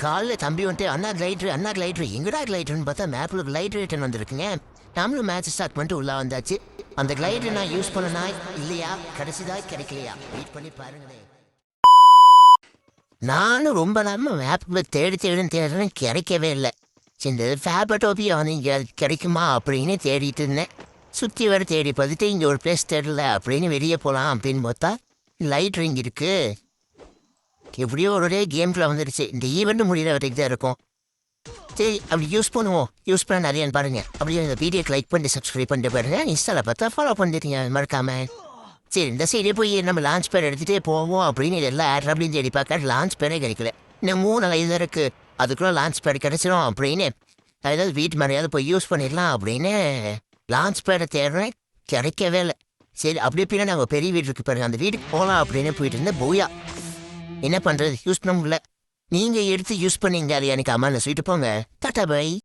காலைல தம்பி வந்துட்டு அண்ணா லைட்ரு எங்கடா லைட்ருன்னு பார்த்தா மேப்பில் லைட் ரிட்டர்ன் வந்திருக்குங்க. நம்மளும் மேட்ச் ஸ்டார்ட் பண்ணிட்டு உள்ள வந்தாச்சு. அந்த லைட்ரு நான் யூஸ் பண்ணனா இல்லையா, கிடைச்சதா கிடைக்கலையா, வெயிட் பண்ணி பாருங்களேன். நானும் ரொம்ப நேரமாக மேப்பில் தேடுறேன்னு கிடைக்கவே இல்லை. இந்த ஃபேபட்டோபி இங்கே கிடைக்குமா அப்படின்னு தேடிட்டு இருந்தேன். சுற்றி வர தேடி பார்த்துட்டு இங்கே ஒரு பிளேஸ் தேடல அப்படின்னு வெளியே போகலாம் அப்படின்னு பார்த்தா லைட் ரிங் இருக்குது. எப்படியோ ஒரு கேமில் வந்துடுச்சு. இந்த ஈவெண்ட்டு முடிகிற வரைக்கும் தான் இருக்கும். சரி அப்படி யூஸ் பண்ணுவோம். யூஸ் பண்ண நிறையான்னு பாருங்கள். அப்படியே இந்த வீடியோக்கு லைக் பண்ணி சப்ஸ்கிரைப் பண்ணிட்டு பாருங்கள். இன்ஸ்டாவில் பார்த்தா ஃபாலோ பண்ணிடுங்க மறக்காமல். சரி இந்த சைடே போய் நம்ம லான்ச் பேர் எடுத்துகிட்டே போவோம் அப்படின்னு இதெல்லாம் ஆட் அப்படின்னு தேடி பார்க்க லான்ச் பேரே கிடைக்கல. இன்னும் 3 நாள் இருக்குது, அதுக்குள்ளே லான்ச் பேர் கிடச்சிரும் அப்படின்னு அதாவது வீட்டு மாதிரியாவது போய் யூஸ் பண்ணிடலாம் அப்படின்னு லான்ச் பேரை தேடுறேன், கிடைக்கவே இல்லை. சரி அப்படி எப்படின்னா நாங்கள் பெரிய வீடு இருக்கு பாருங்க, அந்த வீட்டுக்கு போகலாம் அப்படின்னு போயிட்டு இருந்தேன். போயா என்ன பண்ணுறது, யூஸ் பண்ண முடியல. நீங்கள் எடுத்து யூஸ் பண்ணீங்க, அது எனக்கு அம்மாவில் சொல்லிட்டு போங்க. Tata by.